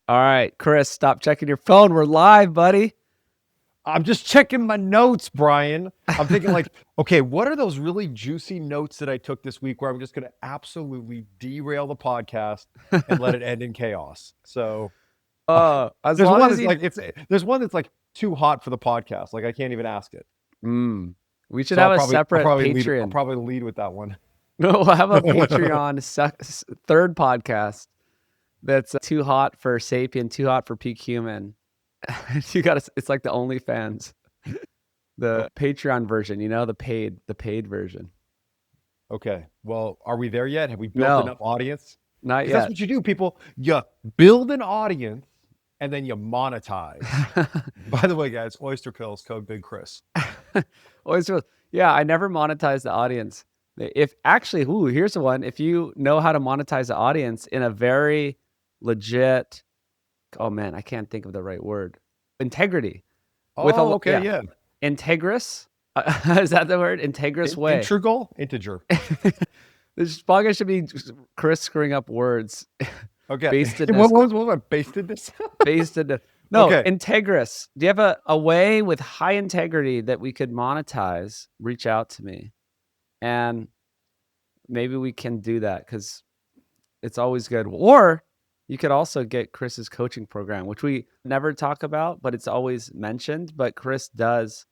All right, Chris, stop checking your phone. We're live, buddy. I'm just checking my notes, Brian. I'm thinking like, okay, what are those really juicy notes that I took this week where I'm just going to absolutely derail the podcast and let it end in chaos? So As there's long one as that's you, like there's one that's like too hot for the podcast. Like I can't even ask it. we should So have I'll a probably I'll separate probably lead I'll Patreon. probably lead with that one. No, we'll have a Patreon third podcast that's too hot for Sapien, too hot for peak human. You got to. It's like the OnlyFans, the Patreon version. The paid version. Okay. Well, are we there yet? Have we built No, enough audience? not Because that's yet. what you do, people. You build an audience and then you monetize. By the way, guys, Oyster Pills code Big Chris. Always, yeah. I never monetize the audience. If actually, here's the one. If you know how to monetize the audience in a very legit, oh man, I can't think of the right word. Integrity with Oh, okay, yeah, yeah. integrous. Is that the word? Integrous way. Integral, integer. This podcast should be Chris screwing up words. Okay. Bastedness. What was basted this? Basted. No, Okay. integrous. Do you have a way with high integrity that we could monetize? Reach out to me, and maybe we can do that because it's always good. Or you could also get Chris's coaching program, which we never talk about, but it's always mentioned. But Chris does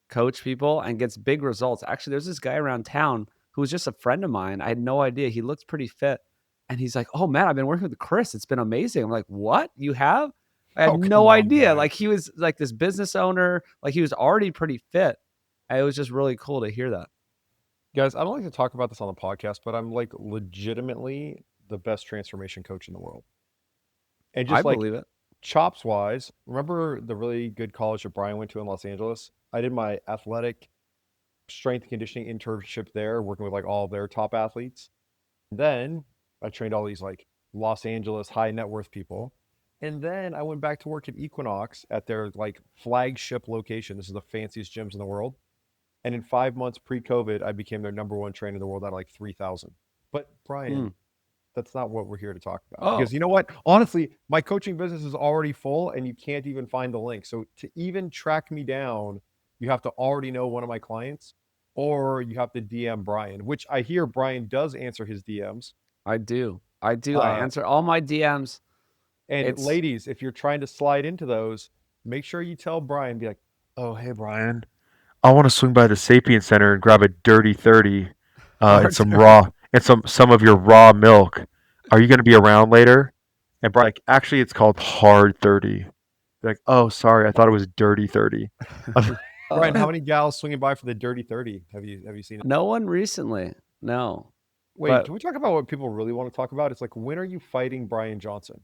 coach people and gets big results. Actually, there's this guy around town who was just a friend of mine. I had no idea. He looks pretty fit. And he's like, "Oh man, I've been working with Chris. It's been amazing." I'm like, "What? You have?" I had Oh, no come on, idea. Brian. Like he was like this business owner, like he was already pretty fit. And it was just really cool to hear that. Guys, I don't like to talk about this on the podcast, but I'm like legitimately the best transformation coach in the world. And I just like believe it. chops wise, remember the really good college that Brian went to in Los Angeles? I did my athletic strength and conditioning internship there, working with like all of their top athletes. Then I trained all these like Los Angeles high net worth people. And then I went back to work at Equinox at their like flagship location. This is the fanciest gyms in the world. And in 5 months pre-COVID, I became their number one trainer in the world out of like 3,000. But Hmm. Brian, that's not what we're here to talk about. Because Oh, you know what? Honestly, my coaching business is already full and you can't even find the link. So to even track me down, you have to already know one of my clients or you have to DM Brian, which I hear Brian does answer his DMs. I do. I do. I Uh, answer all my DMs. and It's ladies, if you're trying to slide into those, make sure you tell Brian, be like, oh, hey, Brian, I want to swing by the Sapien Center and grab a dirty 30 and hard. some raw and some of your raw milk. Are you going to be around later? And Brian, like, actually, it's called hard 30. Like, oh, sorry, I thought it was dirty 30. Brian, how many gals swinging by for the dirty 30? Have you seen it? No one recently. No. Wait, But can we talk about what people really want to talk about? It's like, when are you fighting Brian Johnson?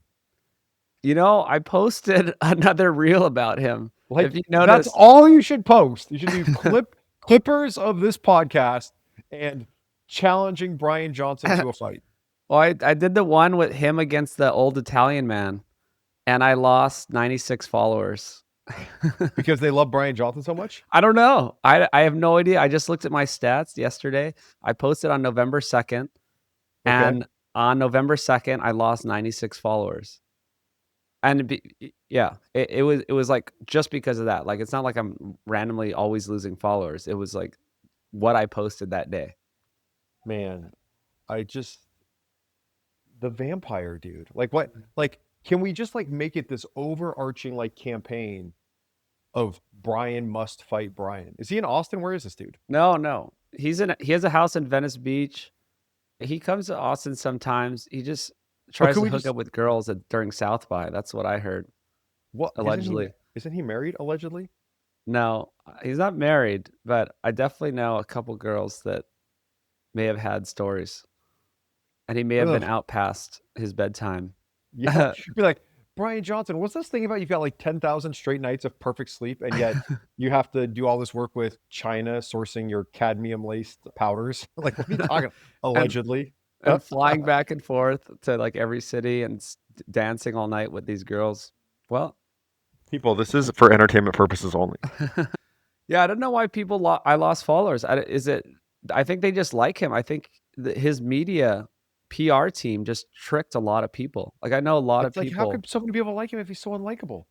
I posted another reel about him. If Like, you that's notice, all you should post. You should do clippers of this podcast and challenging Brian Johnson to a fight. well, I did the one with him against the old Italian man, and I lost 96 followers. Because they love Brian Johnson so much? I don't know. I have no idea. I just looked at my stats yesterday. I posted on November 2nd, Okay. and on November 2nd, I lost 96 followers. And yeah, it was like just because of that. Like it's not like I'm randomly always losing followers. It was like what I posted that day. Man, I just the vampire dude. Like what like can we just like make it this overarching like campaign of Brian must fight Brian? Is he in Austin? Where is this dude? No. He has a house in Venice Beach. He comes to Austin sometimes. He just Or tries can to we hook just up with girls during South by. That's what I heard, what allegedly. isn't he married allegedly? No, he's not married, but I definitely know a couple girls that may have had stories, and he may have been Ugh. out past his bedtime. Yeah. Be like, Brian Johnson, what's this thing about you've got like 10,000 straight nights of perfect sleep and yet you have to do all this work with China sourcing your cadmium laced powders? Like, what are you talking? and Allegedly. and flying back and forth to like every city and dancing all night with these girls. Well, People, this is for entertainment purposes only. yeah, I don't know why I lost followers. I think they just like him. I think his media PR team just tricked a lot of people. Like I know a lot of It's like, how people. could so many people like him if he's so unlikable?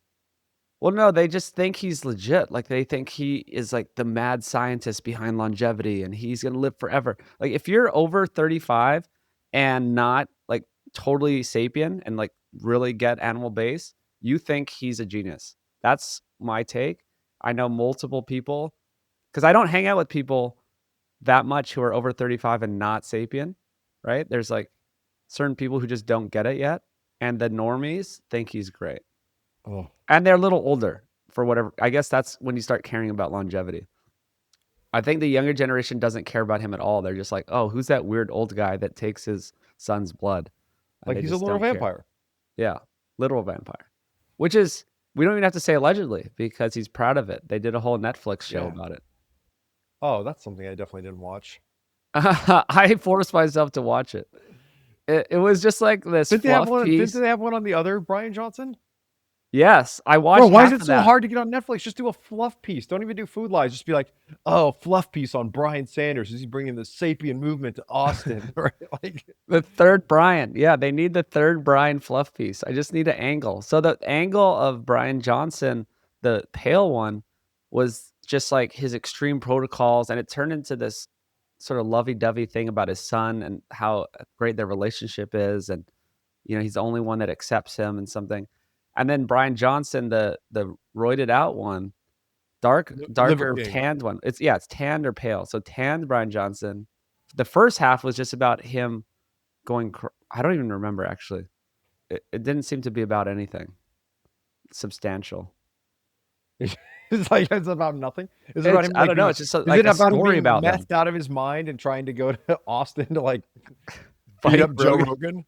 Well, no, they just think he's legit. Like they think he is like the mad scientist behind longevity and he's going to live forever. Like if you're over 35 and not like totally sapien and like really get animal base, you think he's a genius. That's my take. I know multiple people because I don't hang out with people that much who are over 35 and not sapien, right? There's like certain people who just don't get it yet. And the normies think he's great. Oh, And they're a little older for whatever. I guess that's when you start caring about longevity. I think the younger generation doesn't care about him at all. They're just like, "Oh, who's that weird old guy that takes his son's blood?" And like they he's a just little don't care. vampire. Yeah, literal vampire. Which is we don't even have to say allegedly because he's proud of it. They did a whole Netflix show Yeah. about it. Oh, that's something I definitely didn't watch. I forced myself to watch it. It was just like this Didn't they have fluff one? Didn't piece. they have one on the other Brian Johnson? Yes, I Bro, watched why is half it of so that. hard to get on Netflix? Just do a fluff piece. Don't even do food lies. Just be like, oh, fluff piece on Brian Sanders. Is he bringing the sapien movement to Austin? Right? Like, The third Brian. Yeah, they need the third Brian fluff piece. I just need an angle. So the angle of Brian Johnson, the pale one, was just like his extreme protocols, and it turned into this sort of lovey-dovey thing about his son and how great their relationship is, and he's the only one that accepts him and something. And then Brian Johnson, the roided out one, Liver darker King. tanned one. It's tanned or pale. So tanned Brian Johnson. The first half was just about him I don't even remember actually. It didn't seem to be about anything substantial. It's like it's about nothing. Is it about him I like don't know. being? It's just Is like it a about him story being about them methed out of his mind and trying to go to Austin to like beat fighting up Joe Rogan?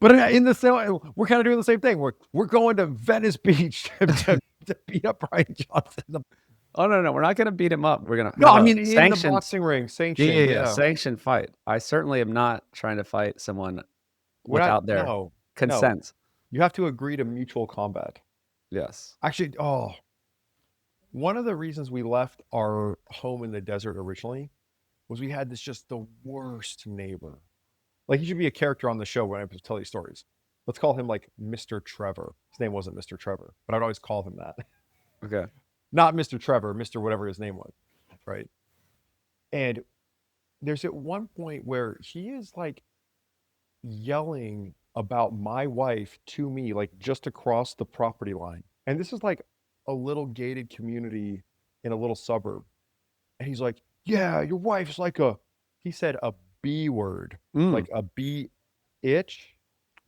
But in the same, we're kind of doing the same thing. We're going to Venice Beach to beat up Brian Johnson. Oh no, we're not gonna beat him up. We're gonna No, have I a mean in the sanctioned. boxing ring, Yeah, yeah, sanctioned. yeah. Yeah, Sanctioned fight. I certainly am not trying to fight someone we're not. without their No. consent. You have to agree to mutual combat. Yes. Actually, one of the reasons we left our home in the desert originally was we had this just the worst neighbor. Like he should be a character on the show when I tell these stories. Let's call him like Mr. Trevor. His name wasn't Mr. Trevor, but I'd always call him that. Okay. Not Mr. Trevor, Mr. whatever his name was, right? And there's at one point where he is like yelling about my wife to me, like just across the property line. And this is like a little gated community in a little suburb. And he's like, yeah, your wife's like he said a B word, Mm, like a B itch.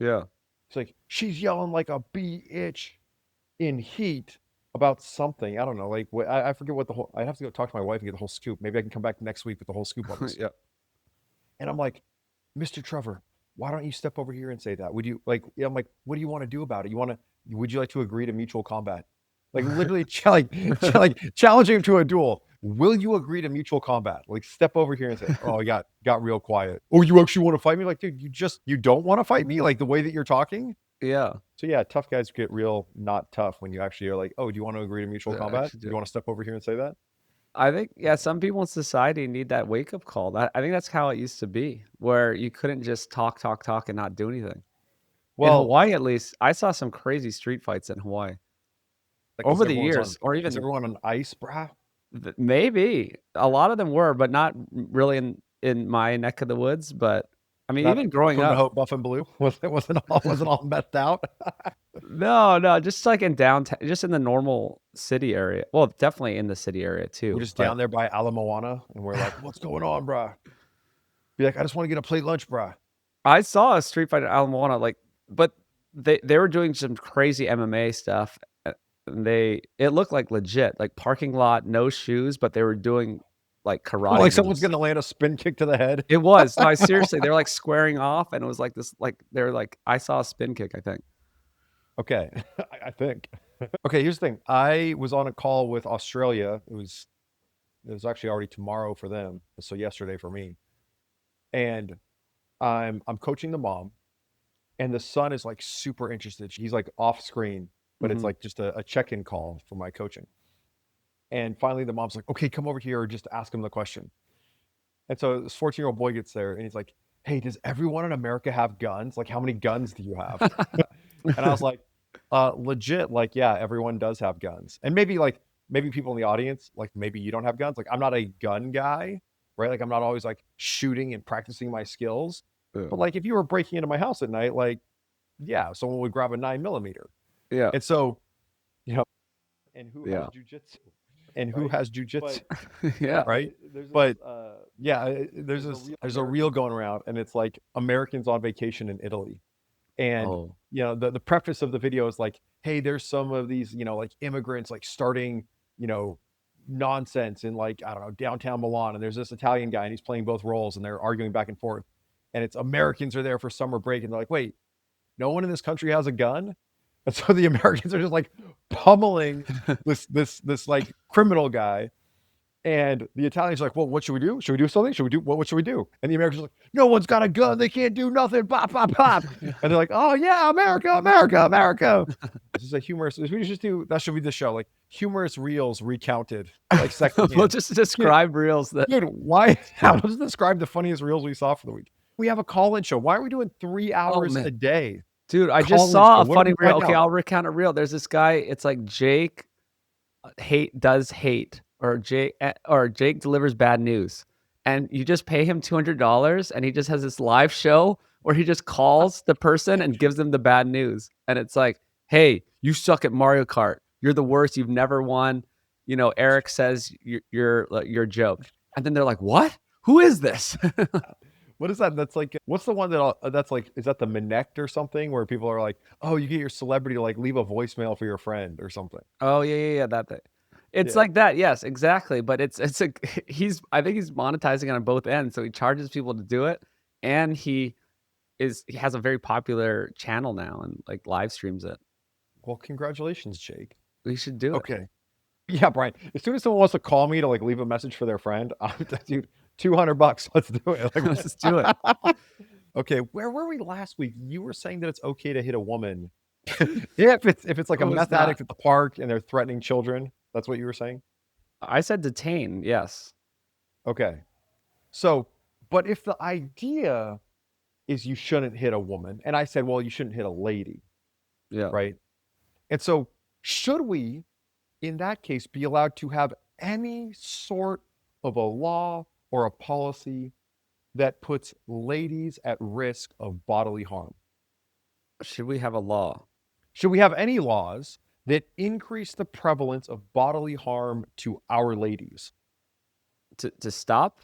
yeah. It's like, she's yelling like a B itch in heat about something. I don't know. Like, I forget what the whole, I have to go talk to my wife and get the whole scoop. Maybe I can come back next week with the whole scoop on this. Yeah. And I'm like, Mr. Trevor, why don't you step over here and say that? Would you like, I'm like, what do you want to do about it? Would you like to agree to mutual combat? Like literally challenging him to a duel. Will you agree to mutual combat? Like step over here and say, oh, I got real quiet. Oh, you actually want to fight me? Like, dude, you don't want to fight me? Like the way that you're talking? Yeah. So yeah, tough guys get real not tough when you actually are like, oh, do you want to agree to mutual Yeah, combat? actually Do do. you want to step over here and say that? I think, yeah, some people in society need that wake up call. I think that's how it used to be, where you couldn't just talk, talk, talk and not do anything. In Well, Hawaii, at least, I saw some crazy street fights in Hawaii like over the years, or is even everyone on ice, brah? maybe a lot of them were, but not really in my neck of the woods. But I mean, Not even growing from the up, Hope Buff and Blue? Wasn't all methed out? no, just like in downtown, just in the normal city area. Well, definitely in the city area We're too. just But down there by Ala Moana, and we're like, "What's going on, brah?" Be like, "I just want to get a plate lunch, brah." I saw a street fight at Ala Moana, like, but they were doing some crazy MMA stuff. And it looked like legit, like parking lot, no shoes, but they were doing like karate Like someone's moves. gonna land a spin kick to the head. It was. No, I seriously, they were like squaring off, and it was like this, like they were like, I saw a spin kick, I think. Okay, I think. Okay, here's the thing. I was on a call with Australia. It was actually already tomorrow for them, so yesterday for me. And I'm coaching the mom, and the son is like super interested. He's like off screen, but it's Mhm. like just a check-in call for my coaching. And finally, the mom's like, "Okay, come over here, or just ask him the question." And so this 14-year-old boy gets there, and he's like, hey, does everyone in America have guns? Like, how many guns do you have? And I was like, legit, like, yeah, everyone does have guns. And maybe people in the audience, like maybe you don't have guns. Like, I'm not a gun guy, right? Like, I'm not always like shooting and practicing my skills. Yeah. But like, if you were breaking into my house at night, like, yeah, someone would grab a 9mm. Yeah. And so, you know, and who has Yeah. jujitsu? And who Right. has jujitsu? Yeah. Right? But yeah, there's a reel going around, and it's like Americans on vacation in Italy. And Oh. the preface of the video is like, hey, there's some of these, like immigrants like starting, nonsense in like, I don't know, downtown Milan. And there's this Italian guy and he's playing both roles and they're arguing back and forth. And it's Americans are there for summer break and they're like, wait, no one in this country has a gun? And so the Americans are just like pummeling this like criminal guy. And the Italians are like, well, what should we do? Should we do something? What should we do? And the Americans are like, no one's got a gun. They can't do nothing. Pop, pop, pop. And they're like, oh yeah, America, America, America. This is a humorous, we just do, that should be the show. Like humorous reels recounted. Like second We'll just describe reels that. dude, why? How does it describe the funniest reels we saw for the week? We have a call-in show. Why are we doing 3 hours man. a day? Dude, I just saw a funny reel. Okay, I'll recount a reel. There's this guy. It's like Jake does hate, or Jake delivers bad news, and you just pay him $200, and he just has this live show where he just calls the person and gives them the bad news, and it's like, hey, you suck at Mario Kart. You're the worst. You've never won. Eric says you're a joke, and then they're like, what? Who is this? What is that? That's like, what's the one that's like, is that the Minect or something where people are like, oh, you get your celebrity to like leave a voicemail for your friend or something? Oh yeah, that thing. It's Yeah. like that, yes, exactly. But I think he's monetizing on both ends. So he charges people to do it, and he has a very popular channel now and like live streams it. Well, congratulations, Jake. We should do it. Okay. Yeah, Brian. As soon as someone wants to call me to like leave a message for their friend, dude, $200. Let's do it. Like, Let's do it. Okay, where were we last week? You were saying that it's okay to hit a woman. Yeah, if it's like a meth addict at the park and they're threatening children. That's what you were saying? I said detain, yes. Okay. So, but if the idea is you shouldn't hit a woman, and I said, well, you shouldn't hit a lady, Yeah. right? And so, should we, in that case, be allowed to have any sort of a law or a policy that puts ladies at risk of bodily harm? Should we have a law? Should we have any laws that increase the prevalence of bodily harm to our ladies? To stop?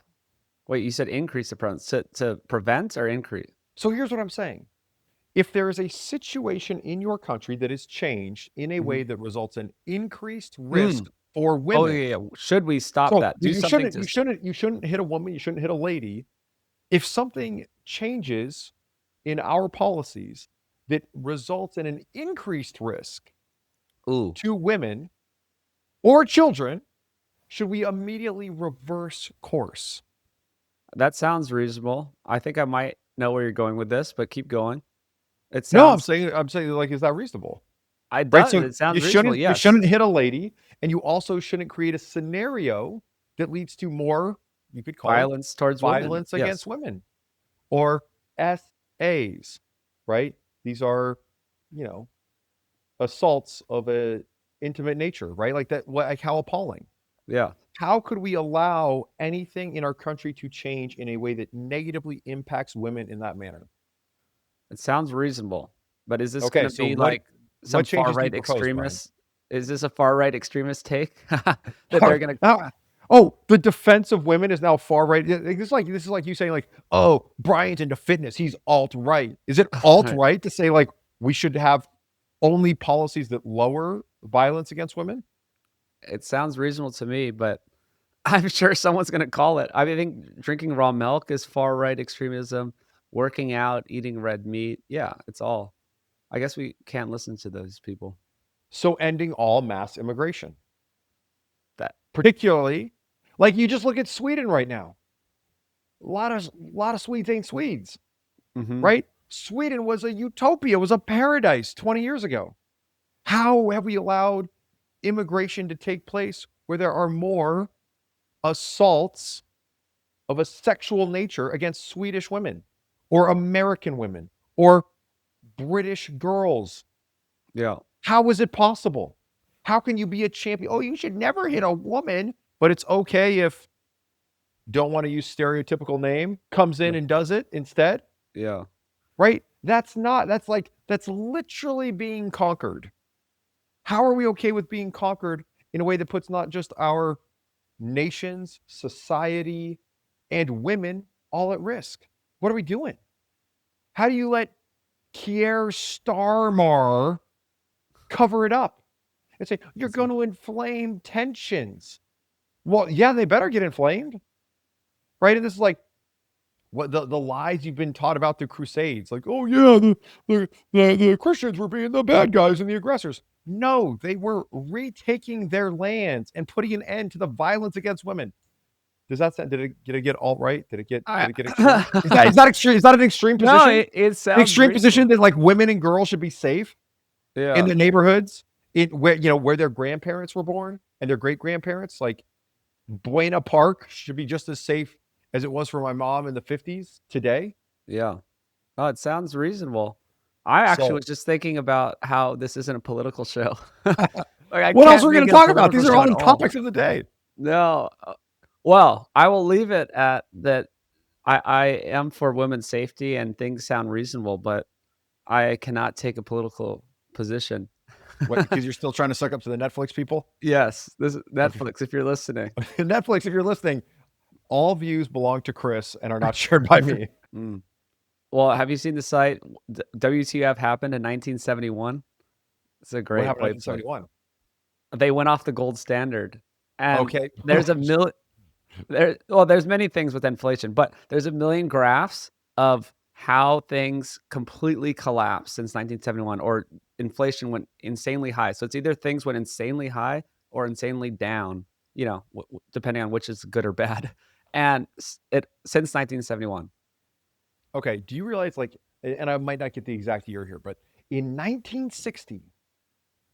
Wait, you said increase the prevalence. To prevent or increase? So here's what I'm saying. If there is a situation in your country that is changed in a way that results in increased risk for women. Oh yeah. Should we stop that? Do something. You shouldn't hit a woman. You shouldn't hit a lady. If something changes in our policies that results in an increased risk to women or children, should we immediately reverse course? That sounds reasonable. I think I might know where you're going with this, but keep going. It sounds... No, I'm saying like, is that reasonable? Right? So it sounds reasonable, yes. You shouldn't hit a lady, and you also shouldn't create a scenario that leads to more, you could call violence it towards violence women. against women, or SAs, right? These are, assaults of a intimate nature, right? Like that. Like how appalling. Yeah. How could we allow anything in our country to change in a way that negatively impacts women in that manner? It sounds reasonable, but is this going to be like some far-right extremist? Is this a far-right extremist take that they're going to? Oh, the defense of women is now far-right. This is like you saying like, oh, Brian's into fitness. He's alt-right. Is it alt-right to say like we should have only policies that lower violence against women? It sounds reasonable to me, but I'm sure someone's going to call it. I think drinking raw milk is far-right extremism. Working out, eating red meat. Yeah, it's all. I guess we can't listen to those people. So ending all mass immigration. That particularly, like you just look at Sweden right now. A lot of Swedes ain't Swedes, right? Sweden was a utopia, was a paradise 20 years ago. How have we allowed immigration to take place where there are more assaults of a sexual nature against Swedish women? or American women or British girls. Yeah. How is it possible? How can you be a champion? Oh, you should never hit a woman, but it's okay if don't want to use stereotypical name comes in Yeah. and does it instead, Yeah. right? That's literally being conquered. How are we okay with being conquered in a way that puts not just our nations, society, and women all at risk? What are we doing? How do you let Keir Starmer cover it up and say, you're going to inflame tensions? Well, yeah, they better get inflamed, right? And this is like what the lies you've been taught about the Crusades. Like, oh, yeah, the Christians were being the bad guys and the aggressors. No, they were retaking their lands and putting an end to the violence against women. Does that sound, did it get alt right? Did it get extreme? Is that extreme? Is that an extreme No, position? it An sounds extreme position reasonable. that like women and girls should be safe in Yeah. the neighborhoods in where where their grandparents were born and their great grandparents. Like Buena Park should be just as safe as it was for my mom in the 50s today. Yeah. Oh, it sounds reasonable. I actually So was just thinking about how this isn't a political show. Like, I what else can't are we going make to it a talk about? political These are show all at the all. topics of the day. No. Well, I will leave it at that. I am for women's safety and things sound reasonable, but I cannot take a political position. What? Because you're still trying to suck up to the Netflix people? Yes, this is Okay. Netflix, if you're listening. Netflix, if you're listening, all views belong to Chris and are not shared by me. Mm. Well, have you seen the site WTF happened in 1971? It's a What great happened in website. 1971? They went off the gold standard, and Okay. there's a million. There's many things with inflation, but there's a million graphs of how things completely collapsed since 1971, or inflation went insanely high. So it's either things went insanely high or insanely down, depending on which is good or bad. And it since 1971. Okay. Do you realize, like, and I might not get the exact year here, but in 1960,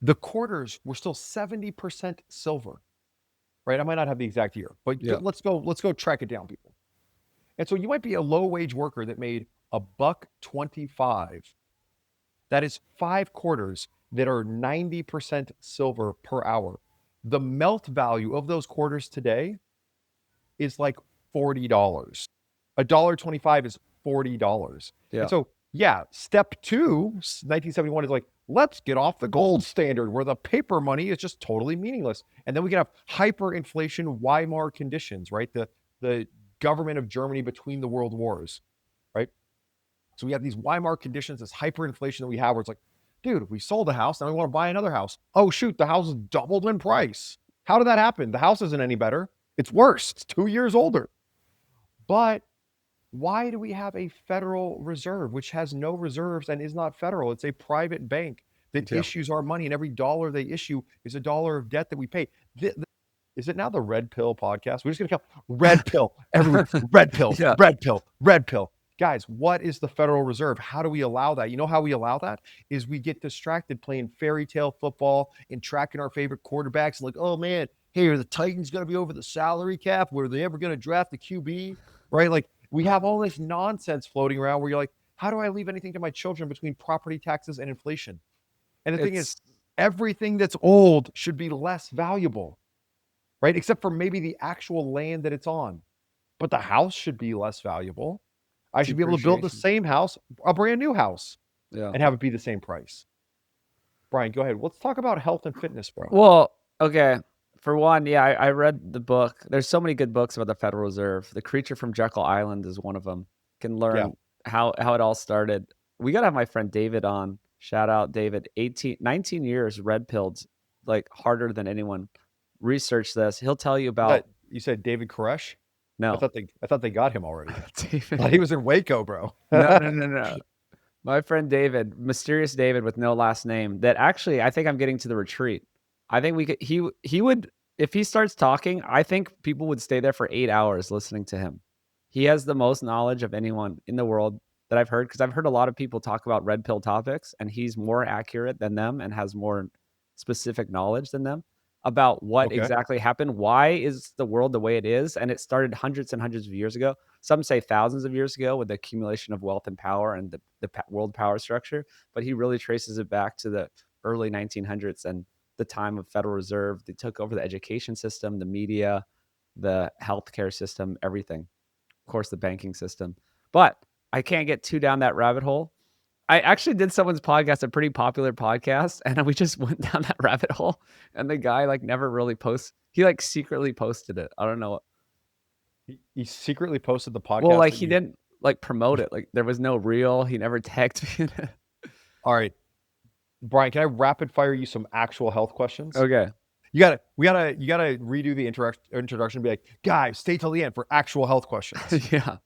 the quarters were still 70% silver, right? I might not have the exact year, but Yeah. let's go track it down, people. And so you might be a low wage worker that made $1.25. That is 5 quarters that are 90% silver per hour. The melt value of those quarters today is like $40. $1.25 is $40. And Yeah. so, yeah, step 2, 1971 is like, let's get off the gold standard where the paper money is just totally meaningless. And then we can have hyperinflation Weimar conditions, right? The government of Germany between the world wars, right? So we have these Weimar conditions, this hyperinflation that we have where it's like, dude, we sold a house, now we want to buy another house. Oh, shoot, the house is doubled in price. How did that happen? The house isn't any better. It's worse. It's 2 years older. But why do we have a Federal Reserve, which has no reserves and is not federal? It's a private bank that Yeah. issues our money, and every dollar they issue is a dollar of debt that we pay. Is it now the Red Pill podcast? We're just going to call Red Pill every week. Red Pill, Yeah. Red Pill, Red Pill. Guys, what is the Federal Reserve? How do we allow that? You know how we allow that? Is we get distracted playing fairy tale football and tracking our favorite quarterbacks. Like, oh man, hey, are the Titans going to be over the salary cap? Were they ever going to draft the QB? Right? Like, we have all this nonsense floating around where you're like, how do I leave anything to my children between property taxes and inflation? And the thing is, It's everything that's old should be less valuable, right? Except for maybe the actual land that it's on. But the house should be less valuable. I should be able to build the depreciation. same house, a brand new house, Yeah. and have it be the same price. Brian, go ahead. Let's talk about health and fitness, bro. Well, okay. For one, yeah, I read the book. There's so many good books about the Federal Reserve. The Creature from Jekyll Island is one of them. Can Yeah. learn how it all started. We gotta have my friend David on. Shout out David. 19 years red pilled, like harder than anyone. Research this. He'll tell you about You said David Koresh? I no. thought they got him already. I David. thought he was in Waco, bro. No. My friend David, mysterious David with no last name. That actually, I think I'm getting to the retreat. I think we could. He would, if he starts talking. I think people would stay there for 8 hours listening to him. He has the most knowledge of anyone in the world that I've heard, because I've heard a lot of people talk about red pill topics, and he's more accurate than them and has more specific knowledge than them. about what Okay. exactly happened. Why is the world the way it is? And it started hundreds and hundreds of years ago. Some say thousands of years ago with the accumulation of wealth and power and the world power structure. But he really traces it back to the early 1900s and the time of Federal Reserve. They took over the education system, the media, the healthcare system, everything. Of course, the banking system. But I can't get too down that rabbit hole. I actually did someone's podcast, a pretty popular podcast, and we just went down that rabbit hole. And the guy like never really posts. He like secretly posted it. I don't know. He secretly posted the podcast. Well, like that he you- didn't like promote it. Like there was no reel. He never tagged me in it. All right, Brian, can I rapid fire you some actual health questions? Okay. You gotta redo the introduction and be like, guys, stay till the end for actual health questions. Yeah.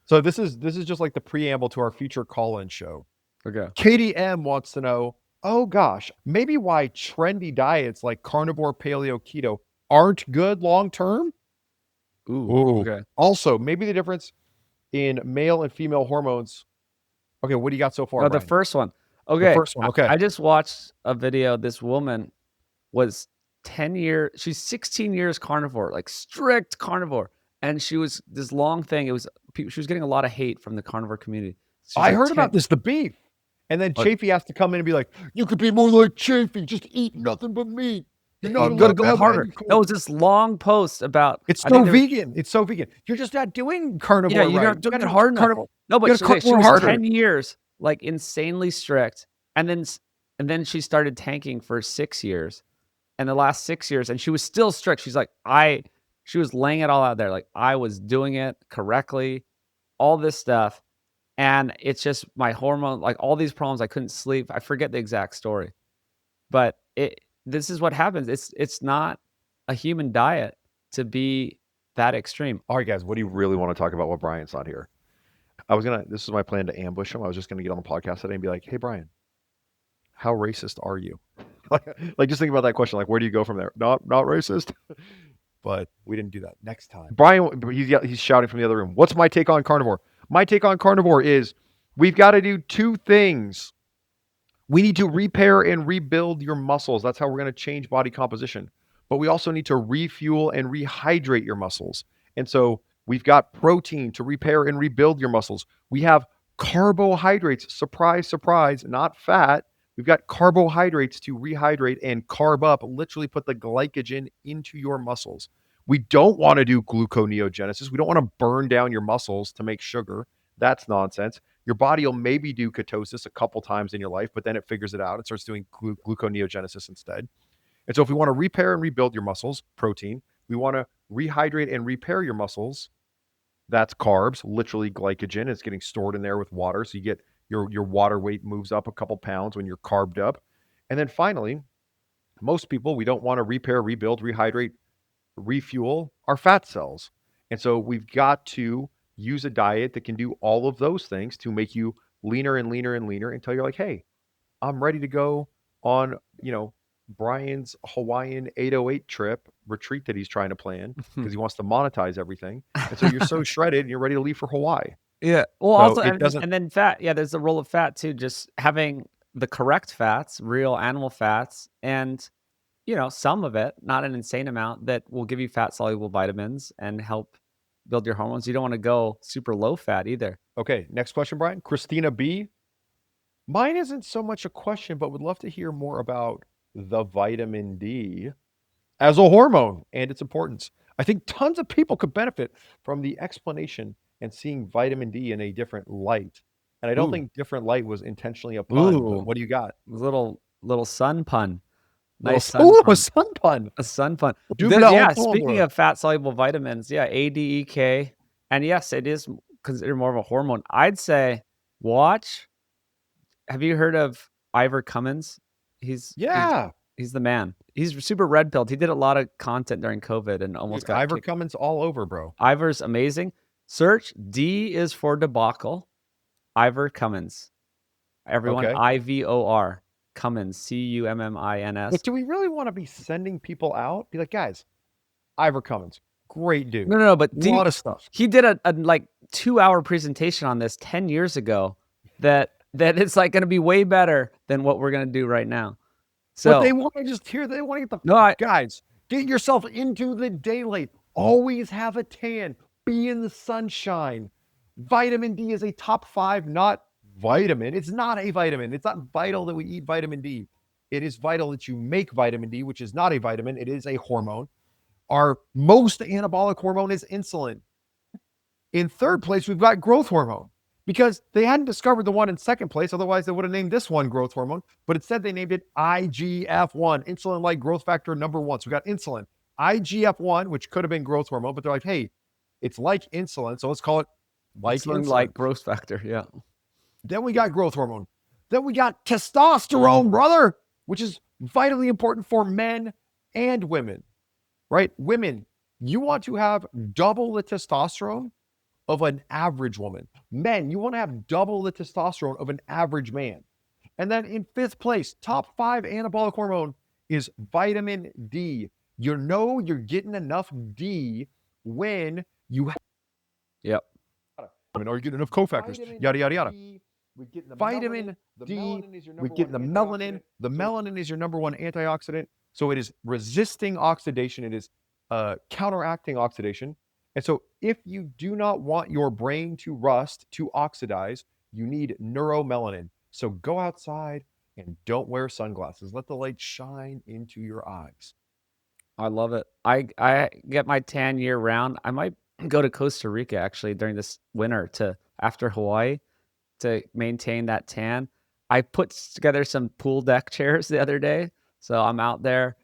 So this is just like the preamble to our future call-in show. Okay. Katie M wants to know, oh gosh, maybe why trendy diets like carnivore, paleo, keto aren't good long term? Ooh. Okay. Also, maybe the difference in male and female hormones. Okay, what do you got so far? Oh, the Brian? first one. Okay. The first one. Okay. I just watched a video. This woman was 10 years, she's 16 years carnivore, like strict carnivore. And she was this long thing. She was getting a lot of hate from the carnivore community. I heard about this, the beef. And then Chafee has to come in and be like, you could be more like Chafee, just eat nothing but meat. You're not you gotta go harder. No, it was this long post about it's so vegan. It's so vegan. You're just not doing carnivore. Yeah, you're not doing it hard enough. No, but she was 10 years, like insanely strict. And then she started tanking for 6 years. And the last 6 years, and she was still strict. She's like, she was laying it all out there. Like I was doing it correctly, all this stuff. And it's just my hormone, like all these problems. I couldn't sleep. I forget the exact story, but this is what happens. It's not a human diet to be that extreme. All right, guys, what do you really want to talk about while Brian's not here? This is my plan to ambush him. I was just gonna get on the podcast today and be like, hey Brian, how racist are you? like just think about that question. Like, where do you go from there? Not racist. But we didn't do that. Next time. Brian, he's shouting from the other room. What's my take on carnivore? My take on carnivore is we've got to do two things. We need to repair and rebuild your muscles. That's how we're going to change body composition. But we also need to refuel and rehydrate your muscles. And so we've got protein to repair and rebuild your muscles. We have carbohydrates, surprise, surprise, not fat. We've got carbohydrates to rehydrate and carb up, literally put the glycogen into your muscles. We don't want to do gluconeogenesis. We don't want to burn down your muscles to make sugar. That's nonsense. Your body will maybe do ketosis a couple times in your life, but then it figures it out and starts doing gluconeogenesis instead. And so if we want to repair and rebuild your muscles, protein. We want to rehydrate and repair your muscles. That's carbs, literally glycogen. It's getting stored in there with water. So you get your water weight moves up a couple pounds when you're carbed up. And then finally, most people, we don't want to repair, rebuild, rehydrate, refuel our fat cells. And so we've got to use a diet that can do all of those things to make you leaner and leaner and leaner until you're like, hey, I'm ready to go on, Brian's Hawaiian 808 trip retreat that he's trying to plan because he wants to monetize everything. And so you're so shredded and you're ready to leave for Hawaii. Yeah. Well, So also, and then fat. Yeah, there's a role of fat too. Just having the correct fats, real animal fats, and some of it, not an insane amount, that will give you fat soluble vitamins and help build your hormones. You don't want to go super low fat either. Okay, next question, Brian. Christina B. Mine isn't so much a question, but would love to hear more about the vitamin D as a hormone and its importance. I think tons of people could benefit from the explanation and seeing vitamin D in a different light. And I don't think different light was intentionally a pun. But what do you got? Little sun pun. Nice sun pun. A sun pun. A sun pun. Yeah, speaking of fat soluble vitamins, A, D, E, K. And yes, it is considered more of a hormone. I'd say have you heard of Ivor Cummins? He's the man. He's super red pilled. He did a lot of content during COVID and almost got Ivor Cummins all over, bro. Ivor's amazing. Search D is for debacle. Ivor Cummins. Everyone, IVOR. Cummins, Cummins. But do we really want to be sending people out? Be like, guys, Ivor Cummins, great dude. No, but a lot of stuff. He did a 2-hour presentation on this 10 years ago that it's like going to be way better than what we're going to do right now. But they So want to just hear, they want to get no, guys, get yourself into the daylight. Always have a tan. Be in the sunshine. Vitamin D is a top 5, not vitamin. It's not a vitamin. It's not vital that we eat vitamin D. It is vital that you make vitamin D, which is not a vitamin. It is a hormone. Our most anabolic hormone is insulin. In third place, we've got growth hormone because they hadn't discovered the one in second place. Otherwise, they would have named this one growth hormone. But instead, they named it IGF-1, insulin-like growth factor number 1. So we got insulin, IGF-1, which could have been growth hormone, but they're like, hey, it's like insulin, so let's call it like insulin. Like growth factor, yeah. Then we got growth hormone. Then we got testosterone, brother, which is vitally important for men and women, right? Women, you want to have double the testosterone of an average woman. Men, you want to have double the testosterone of an average man. And then in 5th place, top 5 anabolic hormone is vitamin D. You know you're getting enough D when you have. Yep. Are you getting enough cofactors? Yada, yada, yada. Vitamin D, we get the melanin. The melanin is your number 1 antioxidant. So it is resisting oxidation. It is counteracting oxidation. And so if you do not want your brain to rust, to oxidize, you need neuromelanin. So go outside and don't wear sunglasses. Let the light shine into your eyes. I love it. I get my tan year round. I might go to Costa Rica actually during this winter after Hawaii to maintain that tan. I put together some pool deck chairs the other day. So I'm out there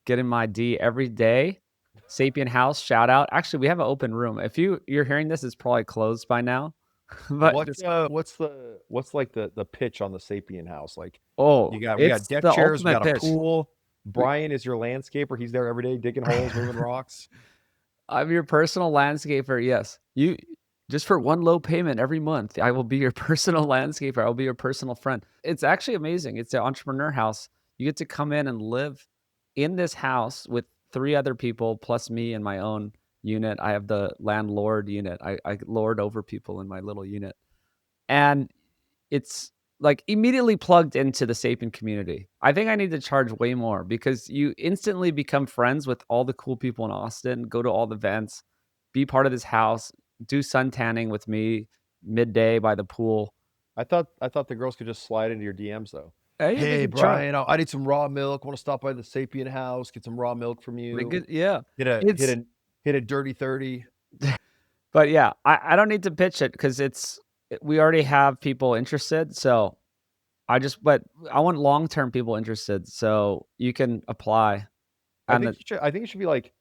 getting my D every day. Sapien House, shout out. Actually, we have an open room. If you're hearing this, it's probably closed by now. But what's like the pitch on the Sapien House? Like, we got deck the chairs, we got a pitch. pool. Brian is your landscaper. He's there every day digging holes, moving rocks. I'm your personal landscaper. Yes. You just for one low payment every month, I will be your personal landscaper. I will be your personal friend. It's actually amazing. It's an entrepreneur house. You get to come in and live in this house with 3 other people plus me in my own unit. I have the landlord unit. I lord over people in my little unit. And it's like immediately plugged into the Sapien community. I think I need to charge way more because you instantly become friends with all the cool people in Austin, go to all the events, be part of this house, do sun tanning with me midday by the pool. I thought the girls could just slide into your DMs though. Hey, Hey Brian, I need some raw milk. Want to stop by the Sapien House, get some raw milk from you. Yeah. Hit a dirty 30. But yeah, I don't need to pitch it because we already have people interested. So but I want long-term people interested. So you can apply. I think it should be like,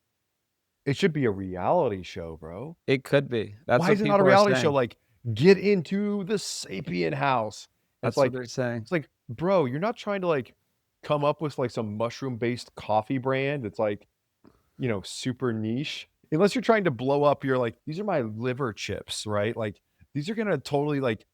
it should be a reality show, bro. It could be. That's why is it not a reality show? Like, get into the Sapien House. That's what they're saying. It's like, bro, you're not trying to like come up with like some mushroom-based coffee brand that's like, super niche. Unless you're trying to blow up your like, these are my liver chips, right? Like, these are gonna totally like,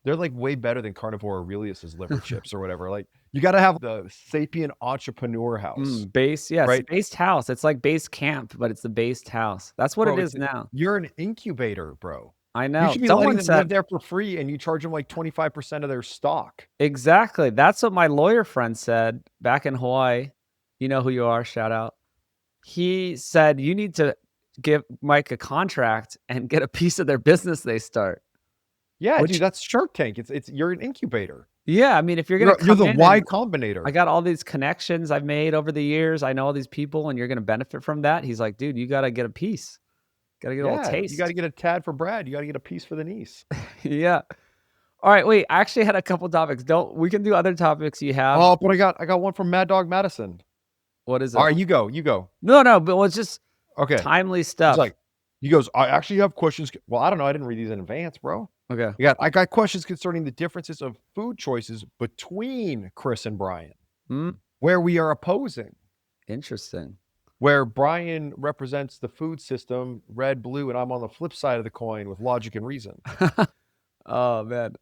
they're like way better than Carnivore Aurelius's liver chips or whatever. Like, you got to have the Sapien Entrepreneur House. Right? Based house. It's like base camp, but it's the based house. That's what it is now. You're an incubator, bro. I know. You should be letting them live there for free, and you charge them like 25% of their stock. Exactly. That's what my lawyer friend said back in Hawaii. You know who you are. Shout out. He said you need to give Mike a contract and get a piece of their business they start. Yeah, dude, that's Shark Tank. It's you're an incubator. Yeah, I mean, if you're gonna you're the Y Combinator. I got all these connections I've made over the years. I know all these people, and you're gonna benefit from that. He's like, dude, you gotta get a piece. Gotta get a little taste. You gotta get a tad for Brad. You gotta get a piece for the niece. Yeah. All right, wait. I actually had a couple topics. We can do other topics you have. Oh, but I got one from Mad Dog Madison. What is it? All right, you go. No, but it's just okay. Timely stuff. It's like, he goes, I actually have questions. Well, I don't know. I didn't read these in advance, bro. Okay. I got questions concerning the differences of food choices between Chris and Brian, where we are opposing. Interesting. Where Brian represents the food system, red, blue, and I'm on the flip side of the coin with logic and reason. Oh man.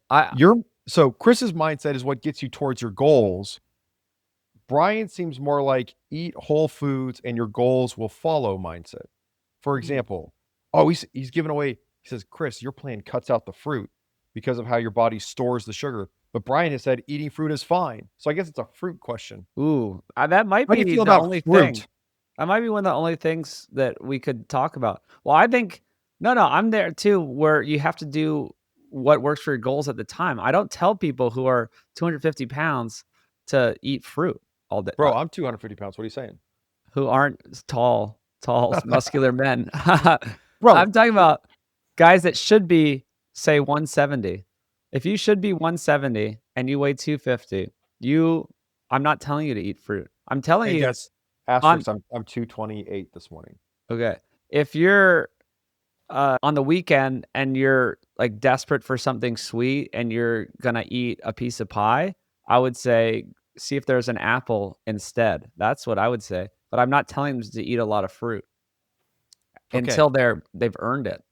So Chris's mindset is what gets you towards your goals. Brian seems more like eat whole foods and your goals will follow mindset. For example, he's giving away. He says, Chris, your plan cuts out the fruit because of how your body stores the sugar. But Brian has said eating fruit is fine. So I guess it's a fruit question. Ooh, that might How do you be feel the about only thing. fruit? That might be one of the only things that we could talk about. Well, I think no, I'm there too, where you have to do what works for your goals at the time. I don't tell people who are 250 pounds to eat fruit all day, Bro, I'm 250 pounds. What are you saying? who aren't tall, muscular men. Bro, I'm talking about guys that should be, say, 170. If you should be 170 and you weigh 250, I'm not telling you to eat fruit. I'm telling hey, you guess on asterisk. I'm 228 this morning. okay. If you're on the weekend and you're like desperate for something sweet and you're gonna eat a piece of pie, I would say see if there's an apple instead. That's what I would say. But I'm not telling them to eat a lot of fruit Okay. until they've earned it.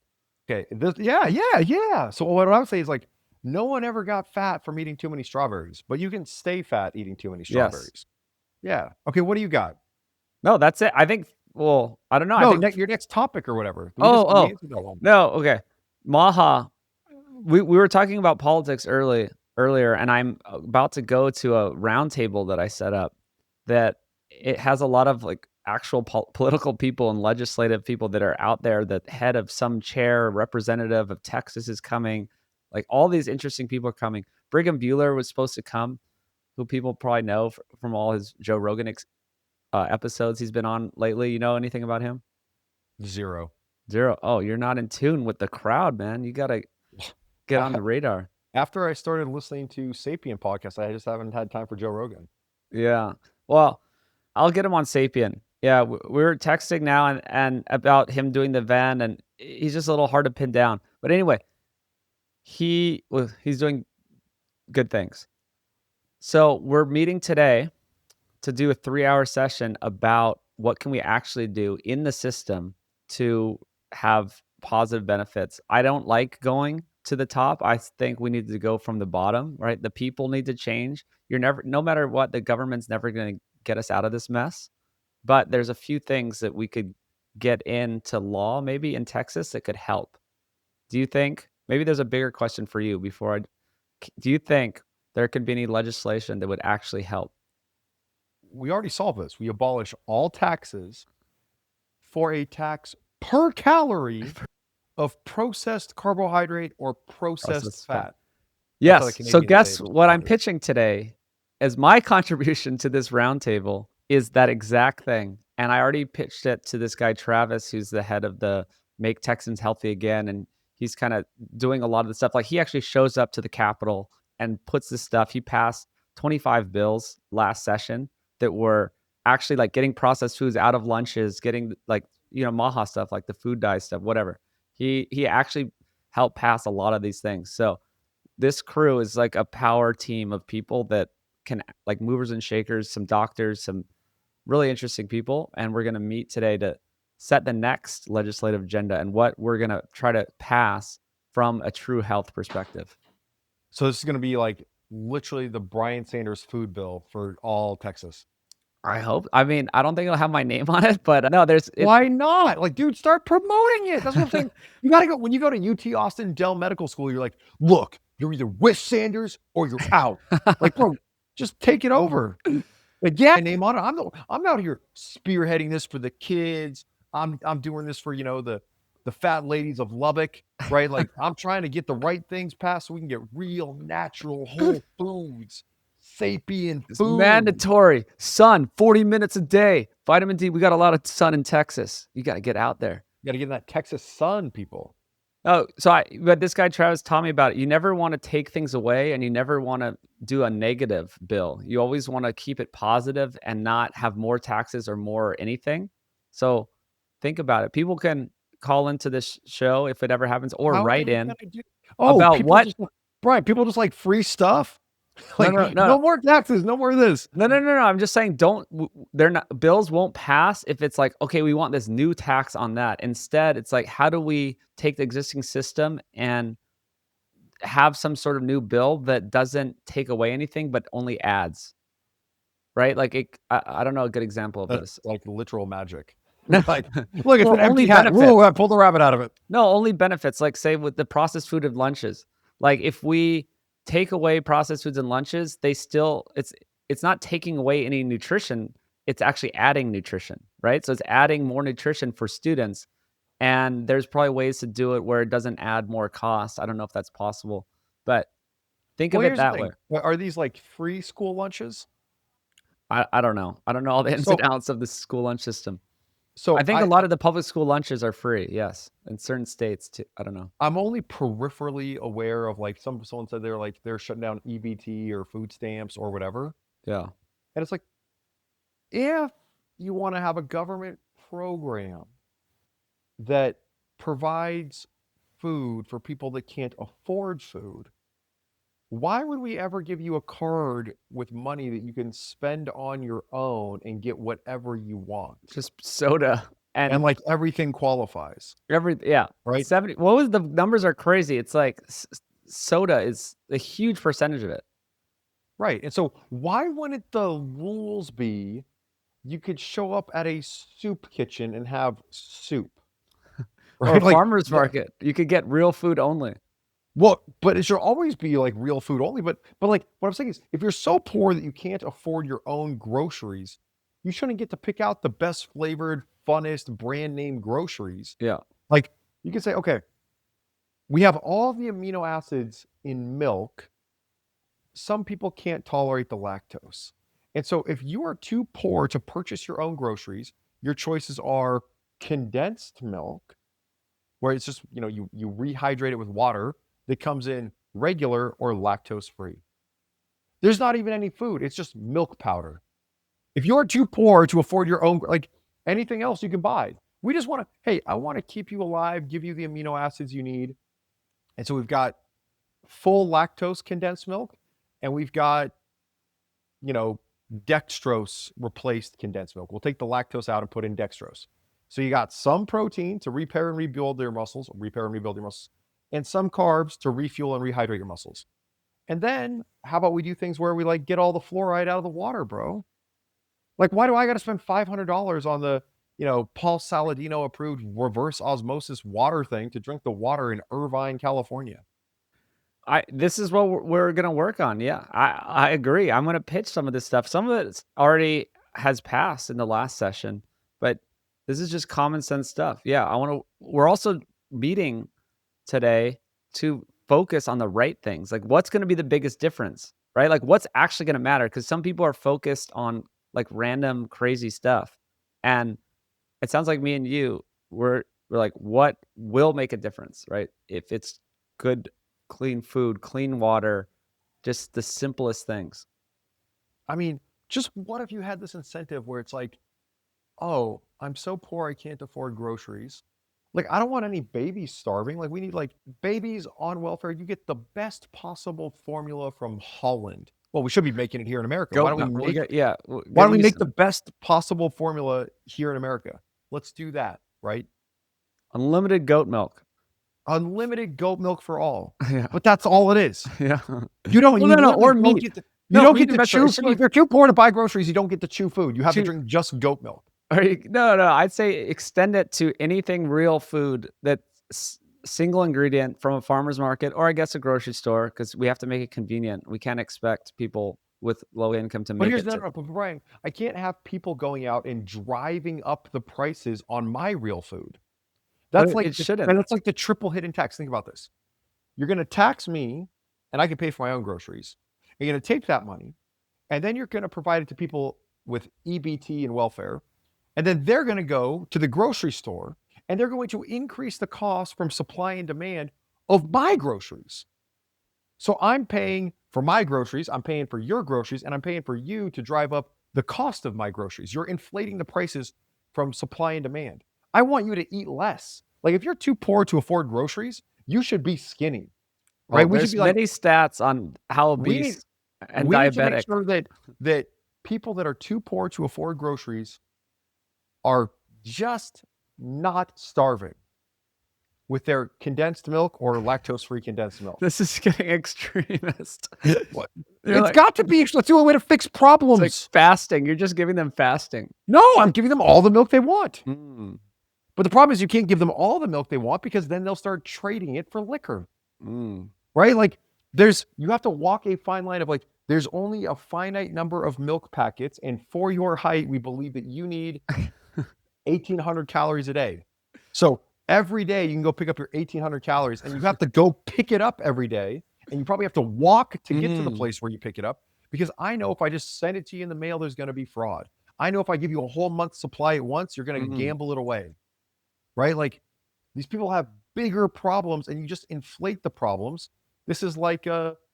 Okay. Yeah. So what I would say is like, no one ever got fat from eating too many strawberries, but you can stay fat eating too many Yes. strawberries. Yeah. Okay. What do you got? No, that's it. I think. Well, I don't know. I No, think. your next topic or whatever. We Oh. answered that one. No. Okay. Maha. We were talking about politics earlier, and I'm about to go to a roundtable that I set up that it has a lot of like actual political people and legislative people that are out there. The head of some chair, representative of Texas is coming. Like all these interesting people are coming. Brigham Bueller was supposed to come, who people probably know from all his Joe Rogan episodes he's been on lately. You know anything about him? Zero. Zero. Oh, you're not in tune with the crowd, man. You gotta get on the radar. After I started listening to Sapien podcast, I just haven't had time for Joe Rogan. Yeah. Well, I'll get him on Sapien. Yeah, we're texting now and about him doing the van, and he's just a little hard to pin down. But anyway, he's doing good things. So we're meeting today to do a 3-hour session about what can we actually do in the system to have positive benefits. I don't like going to the top. I think we need to go from the bottom, right? The people need to change. No matter what, the government's never going to get us out of this mess. But there's a few things that we could get into law maybe in Texas that could help. Do you think maybe there's a bigger question for you do you think there could be any legislation that would actually help? We already solved this. We abolish all taxes for a tax per calorie of processed carbohydrate or processed Processed fat. fat. That's how the Yes. So Canadians say guess it. what I'm pitching today as my contribution to this roundtable is that exact thing. And I already pitched it to this guy, Travis, who's the head of the Make Texans Healthy Again. And he's kind of doing a lot of the stuff. Like he actually shows up to the Capitol and puts this stuff. He passed 25 bills last session that were actually like getting processed foods out of lunches, getting like, Maha stuff, like the food dye stuff, whatever. He actually helped pass a lot of these things. So this crew is like a power team of people that can like movers and shakers, some doctors, some really interesting people. And we're going to meet today to set the next legislative agenda and what we're going to try to pass from a true health perspective. So this is going to be like literally the Brian Sanders food bill for all Texas. I hope. I mean, I don't think it'll have my name on it, but no, Why not? Like, dude, start promoting it. That's what I'm saying. You got to go. When you go to UT Austin Dell Medical School, you're like, look, you're either with Sanders or you're out. Like, bro, just take it over. Like, yeah, name on it. I'm out here spearheading this for the kids. I'm doing this for, the fat ladies of Lubbock, right? Like, I'm trying to get the right things passed so we can get real, natural, whole foods. Sapien it's food. mandatory. Sun, 40 minutes a day. Vitamin D. We got a lot of sun in Texas. You got to get out there. You got to get in that Texas sun, people. Oh, but this guy Travis taught me about it. You never want to take things away, and you never want to do a negative bill. You always want to keep it positive and not have more taxes or more anything. So think about it. People can call into this show if it ever happens, or write in about what. Brian, people just like free stuff. Like, No. no more taxes, no more of this. No. I'm just saying, bills won't pass if it's like, okay, we want this new tax on that. Instead, it's like, how do we take the existing system and have some sort of new bill that doesn't take away anything, but only adds, right? Like I don't know a good example of this. Like literal magic. No. Like, look, it's an empty hat. Benefit. Ooh, I pulled the rabbit out of it. No, only benefits. Like say with the processed food of lunches, like if we take away processed foods and lunches, it's not taking away any nutrition. It's actually adding nutrition, right? So it's adding more nutrition for students. And there's probably ways to do it where it doesn't add more cost. I don't know if that's possible, but think Well, of it here's the that way. thing. Are these like free school lunches? I don't know. I don't know all the ins and So, outs of the school lunch system. I so think a lot of the public school lunches are free. Yes, in certain states too. I don't know. I'm only peripherally aware of like someone said they're shutting down EBT or food stamps or whatever. Yeah. And it's like, if you want to have a government program that provides food for people that can't afford food, why would we ever give you a card with money that you can spend on your own and get whatever you want? Just soda And and like everything qualifies, yeah. right? 70 what was the numbers are crazy. It's like soda is a huge percentage of it. Right. And so why wouldn't the rules be you could show up at a soup kitchen and have soup? Or a Right? Like farmer's market. You could get real food only. well, but it should always be like real food only. But like what I'm saying is if you're so poor that you can't afford your own groceries, you shouldn't get to pick out the best flavored, funnest brand name groceries. Yeah. Like you can say, okay, we have all the amino acids in milk. Some people can't tolerate the lactose. And so if you are too poor to purchase your own groceries, your choices are condensed milk, where it's just, you rehydrate it with water that comes in regular or lactose free. There's not even any food. It's just milk powder. If you're too poor to afford your own, like anything else you can buy, we just want to, hey, I want to keep you alive, give you the amino acids you need. And so we've got full lactose condensed milk and we've got, dextrose replaced condensed milk. We'll take the lactose out and put in dextrose. So you got some protein to repair and rebuild your muscles, and some carbs to refuel and rehydrate your muscles. And then how about we do things where we like get all the fluoride out of the water, bro? Like, why do I got to spend $500 on the, Paul Saladino approved reverse osmosis water thing to drink the water in Irvine, California? This is what we're gonna work on. Yeah, I agree. I'm gonna pitch some of this stuff. Some of it already has passed in the last session, but this is just common sense stuff. Yeah, we're also meeting today to focus on the right things. Like, what's gonna be the biggest difference, right? Like, what's actually gonna matter? Because some people are focused on like random crazy stuff, and it sounds like me and you we're like, what will make a difference, right? If it's good clean food, clean water, just the simplest things. I mean, just what if you had this incentive where it's like, oh, I'm so poor I can't afford groceries. Like, I don't want any babies starving. Like, we need like babies on welfare. You get the best possible formula from Holland. Well, we should be making it here in America. Why don't we make why don't we make the best possible formula here in America? Let's do that, right? Unlimited goat milk. Unlimited goat milk for all. Yeah. But that's all it is. Yeah. You don't or meat. You don't get to chew. If you're too poor to buy groceries, you don't get to chew food. You have to drink just goat milk. No. I'd say extend it to anything real food that's single ingredient from a farmer's market or I guess a grocery store because we have to make it convenient. We can't expect people with low income to make it. But Brian, I can't have people going out and driving up the prices on my real food. That's like that's like the triple hidden tax. Think about this. You're going to tax me and I can pay for my own groceries. You're going to take that money and then you're going to provide it to people with EBT and welfare. And then they're going to go to the grocery store and they're going to increase the cost from supply and demand of my groceries. So I'm paying for my groceries, I'm paying for your groceries, and I'm paying for you to drive up the cost of my groceries. You're inflating the prices from supply and demand. I want you to eat less. Like if you're too poor to afford groceries, you should be skinny, right? There's many stats on how obese and diabetic. Need to make sure that people that are too poor to afford groceries are just not starving with their condensed milk or lactose-free condensed milk. This is getting extremist. What? It's got to be. Let's do a way to fix problems. It's like fasting. You're just giving them fasting. No, I'm giving them all the milk they want. But the problem is you can't give them all the milk they want because then they'll start trading it for liquor. Right? Like you have to walk a fine line of like, there's only a finite number of milk packets, and for your height, we believe that you need 1,800 calories a day. So every day you can go pick up your 1,800 calories, and you have to go pick it up every day, and you probably have to walk to get to the place where you pick it up, because I know if I just send it to you in the mail, there's going to be fraud. I know if I give you a whole month's supply at once, you're going to gamble it away, right? Like, these people have bigger problems, and you just inflate the problems. This is like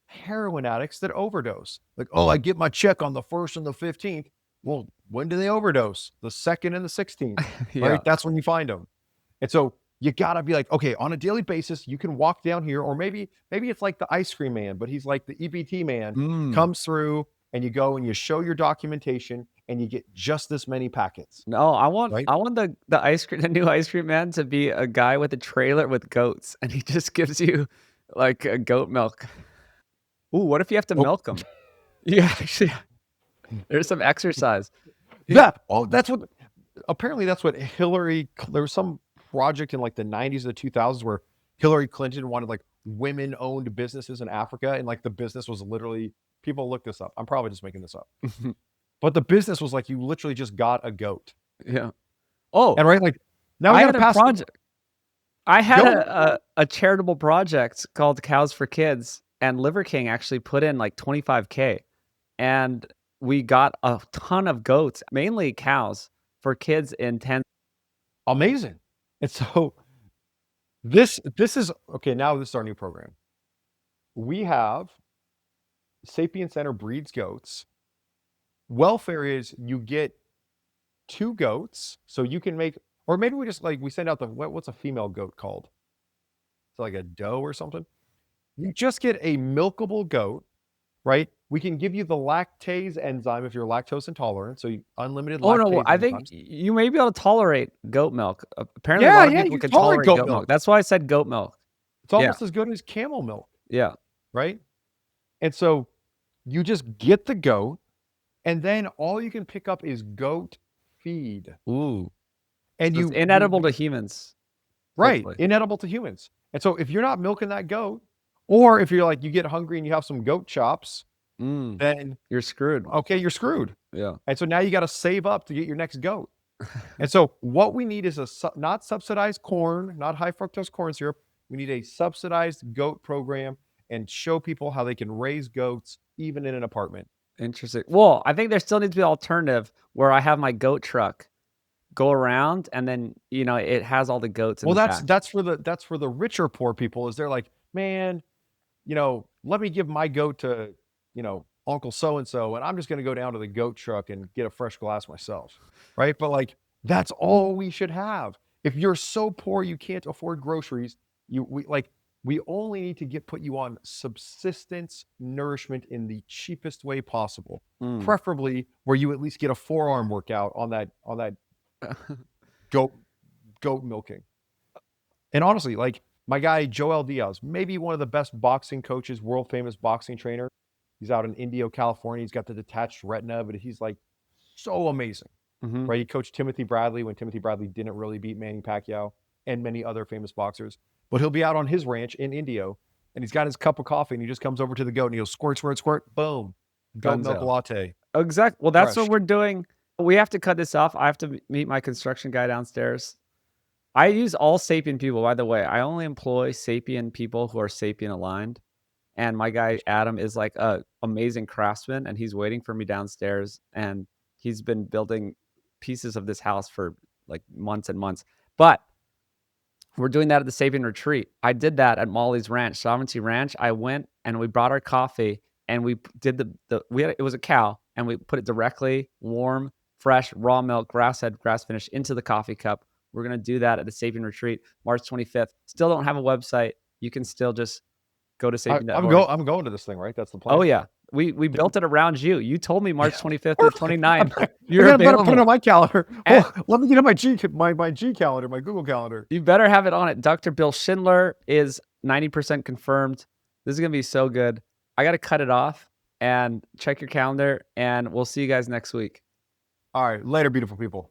heroin addicts that overdose. Like, oh, I get my check on the 1st and the 15th. Well, when do they overdose? The 2nd and the 16th, Yeah. right? That's when you find them. And so you gotta be like, okay, on a daily basis, you can walk down here, or maybe it's like the ice cream man, but he's like the EBT man, comes through, and you go and you show your documentation, and you get just this many packets. No, I want Right? the ice cream, the new ice cream man, to be a guy with a trailer with goats, and he just gives you like a goat milk. Ooh, what if you have to Oh. milk them? Yeah, actually, there's some exercise. Yeah. Oh, that's what. Apparently, that's what Hillary. There was some project in like the 90s or the 2000s where Hillary Clinton wanted like women-owned businesses in Africa, and like the business was literally, people look this up. I'm probably just making this up, but the business was like, you literally just got a goat. Yeah. Oh, And right, like, now we I got had to a pass. project. I had Go. a charitable project called Cows for Kids, and Liver King actually put in like 25K, and we got a ton of goats, mainly cows, for kids in 10. Amazing. And so this is okay. Now this is our new program. We have Sapien Center breeds goats. Welfare is you get 2 goats, so you can make, or maybe we just like, we send out the, what's a female goat called? It's like a doe or something. You just get a milkable goat, right? We can give you the lactase enzyme if you're lactose intolerant, so unlimited Oh, no, lactase I think enzymes. you may be able to tolerate goat milk. Apparently, a Yeah, lot of yeah, people you can tolerate tolerate goat goat milk. milk. That's why I said goat milk. It's Yeah, almost as good as camel milk, yeah. right? And so you just get the goat, and then all you can pick up is goat feed. Ooh. And So it's inedible to humans, right, hopefully. inedible to humans. And so if you're not milking that goat, or if you're like, you get hungry and you have some goat chops, then You're screwed. okay, you're screwed. Yeah. And so now you got to save up to get your next goat. And so what we need is not subsidized corn, not high fructose corn syrup. We need a subsidized goat program, and show people how they can raise goats even in an apartment. Interesting. Well, I think there still needs to be an alternative where I have my goat truck go around, and then, it has all the goats in Well, the back. that's for the richer poor people. Is they're like, man, let me give my goat to, Uncle so and so, and I'm just going to go down to the goat truck and get a fresh glass myself, right? But like, that's all we should have. If you're so poor you can't afford groceries, we only need to put you on subsistence nourishment in the cheapest way possible, preferably where you at least get a forearm workout on that goat milking. And honestly, like, my guy Joel Diaz, maybe one of the best boxing coaches, world famous boxing trainer. He's out in Indio, California. He's got the detached retina, but he's like so amazing, right? He coached Timothy Bradley when Timothy Bradley didn't really beat Manny Pacquiao and many other famous boxers. But he'll be out on his ranch in Indio, and he's got his cup of coffee, and he just comes over to the goat and he goes, squirt, squirt, squirt, boom, goat milk Dunzo. latte. Exactly. Well, that's what Fresh. we're doing. We have to cut this off. I have to meet my construction guy downstairs. I use all Sapien people, by the way. I only employ Sapien people who are Sapien aligned. And my guy Adam is like a amazing craftsman, and he's waiting for me downstairs. And he's been building pieces of this house for like months and months. But we're doing that at the Sapien retreat. I did that at Molly's Ranch, Sovereignty Ranch. I went and we brought our coffee, and we did it was a cow, and we put it directly warm, fresh, raw milk, grass-fed, grass-finished into the coffee cup. We're going to do that at the Sapien retreat, March 25th. Still don't have a website. You can still just go to sapien.org. I'm going to this thing, right? That's the plan. Oh, yeah. We built it around you. You told me March 25th to the 29th. I You're better put it available. on my calendar. And- Let me get on my G calendar, my Google calendar. You better have it on it. Dr. Bill Schindler is 90% confirmed. This is going to be so good. I got to cut it off and check your calendar, and we'll see you guys next week. All right, later, beautiful people.